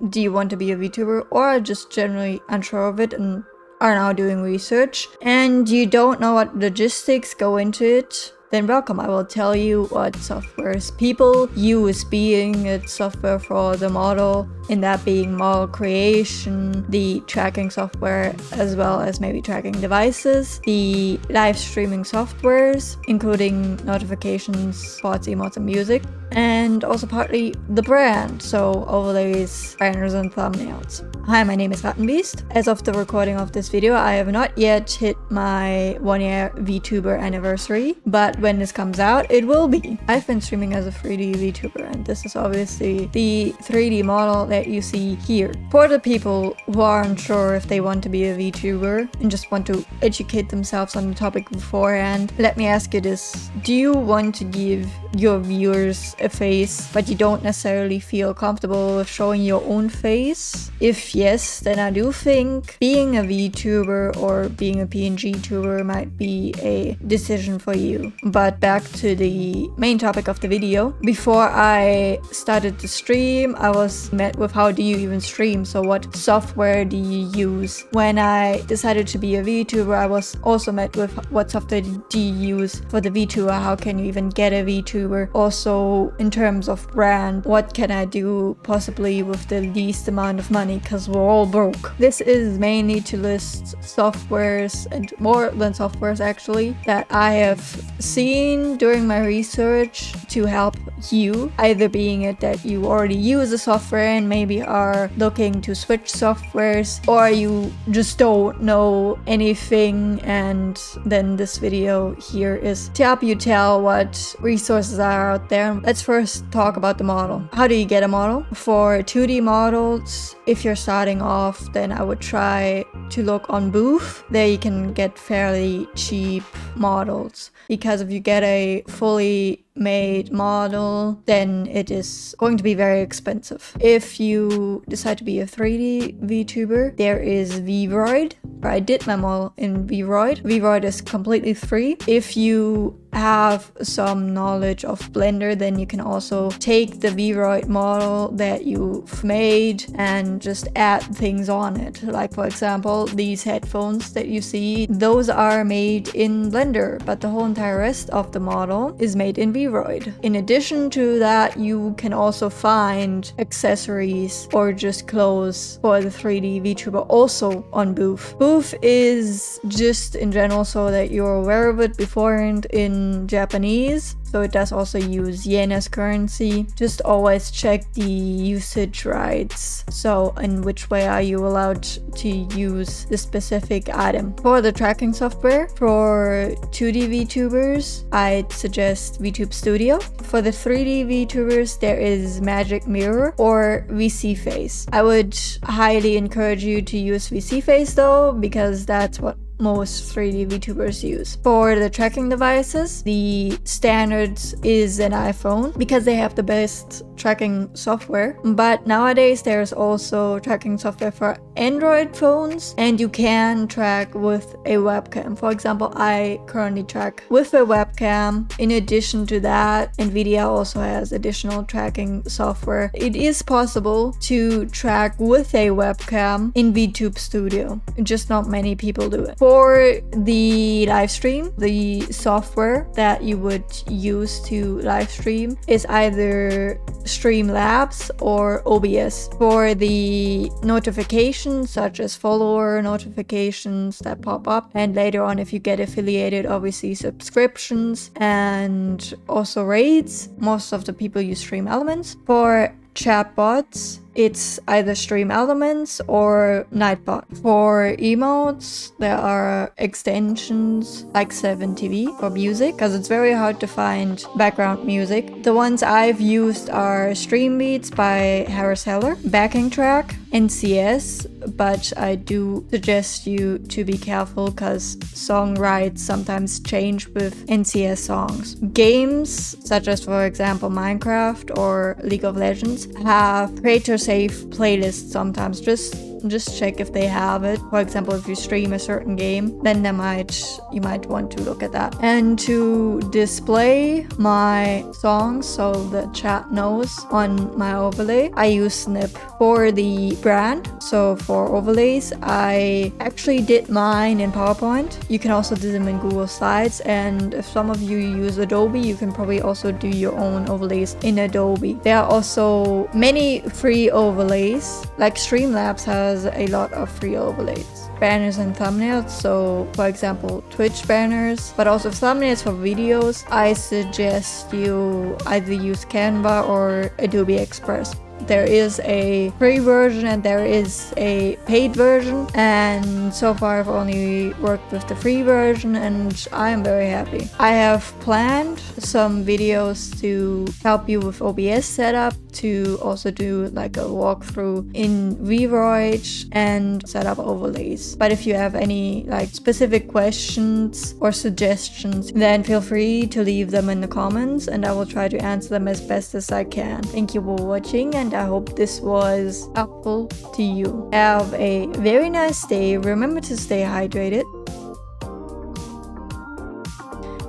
do you want to be a VTuber, or are just generally unsure of it and are now doing research, and you don't know what logistics go into it, then welcome. I will tell you what softwares people use, being it software for the model, in that being model creation, the tracking software, as well as maybe tracking devices, the live streaming softwares, including notifications, spots, emotes, and music, and also partly the brand, so overlays, banners, and thumbnails. Hi, my name is Rattenbeast. As of the recording of this video, I have not yet hit my 1-year VTuber anniversary, but when this comes out, it will be. I've been streaming as a 3D VTuber, and this is obviously the 3D model that you see here. For the people who are unsure if they want to be a VTuber and just want to educate themselves on the topic beforehand, let me ask you this. Do you want to give your viewers a face, but you don't necessarily feel comfortable with showing your own face? If yes, then I do think being a VTuber or being a PNG tuber might be a decision for you. But back to the main topic of the video. Before I started to stream, I was met with how do you even stream? So what software do you use? When I decided to be a VTuber, I was also met with what software do you use for the VTuber? How can you even get a VTuber? Also, in terms of brand, what can I do possibly with the least amount of money? Because we're all broke. This is mainly to list softwares, and more than softwares actually, that I have seen during my research to help you, either being it that you already use a software and maybe are looking to switch softwares, or you just don't know anything, and then this video here is to help you tell what resources are out there. Let's first talk about the model. How do you get a model? For 2D models, if you're starting off, then I would try to look on Booth. There you can get fairly cheap models, because if you get a fully made model, then it is going to be very expensive. If you decide to be a 3D VTuber, there is Vroid. I did my model in Vroid. Vroid is completely free. If you have some knowledge of Blender, then you can also take the Vroid model that you've made and just add things on it. Like, for example, these headphones that you see, those are made in Blender, but the whole entire rest of the model is made in Vroid. In addition to that, you can also find accessories or just clothes for the 3D VTuber also on Booth. Booth is just in general so that you're aware of it beforehand in Japanese. So it does also use yen as currency. Just always check the usage rights. So in which way are you allowed to use the specific item. For the tracking software, for 2D VTubers, I'd suggest VTube Studio. For the 3D VTubers, there is Magic Mirror or VC Face. I would highly encourage you to use VC Face though, because that's what most 3D VTubers use. For the tracking devices, the standard is an iPhone because they have the best tracking software. But nowadays there's also tracking software for Android phones, and you can track with a webcam. For example, I currently track with a webcam. In addition to that, Nvidia also has additional tracking software. It is possible to track with a webcam in VTube Studio. Just not many people do it. For the live stream, the software that you would use to live stream is either Streamlabs or OBS. For the notifications, such as follower notifications that pop up, and later on if you get affiliated, obviously subscriptions and also raids, most of the people use Stream Elements. For chatbots, it's either Stream Elements or Nightbot. For emotes, there are extensions like 7TV for music, because it's very hard to find background music. The ones I've used are Stream Beats by Harris Heller, Backing Track, NCS, but I do suggest you to be careful because song rights sometimes change with NCS songs. Games, such as for example Minecraft or League of Legends, have creator safe playlists sometimes. Just just check if they have it. For example, if you stream a certain game, then you might want to look at that. And to display my songs so the chat knows on my overlay, I use Snip. For the brand, so for overlays, I actually did mine in PowerPoint. You can also do them in Google Slides, and if some of you use Adobe, you can probably also do your own overlays in Adobe. There are also many free overlays, like Streamlabs has a lot of free overlays. Banners and thumbnails, so for example Twitch banners, but also thumbnails for videos. I suggest you either use Canva or Adobe Express. There is a free version and there is a paid version, and so far I've only worked with the free version and I am very happy. I have planned some videos to help you with OBS setup, to also do like a walkthrough in VRoid and set up overlays. But if you have any like specific questions or suggestions, then feel free to leave them in the comments and I will try to answer them as best as I can. Thank you for watching and I hope this was helpful to you. Have a very nice day. Remember to stay hydrated.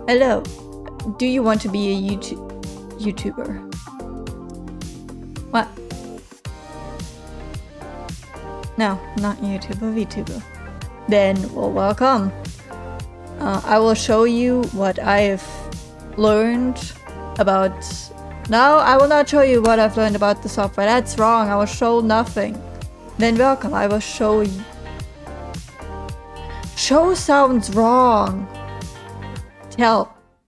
Hello. Do you want to be a YouTuber? What? No, not YouTuber, VTuber. Then, well, welcome. I will show you what I've learned about... No, I will not show you what I've learned about the software. That's wrong. I will show nothing. Then welcome. I will show you. Show sounds wrong. Tell.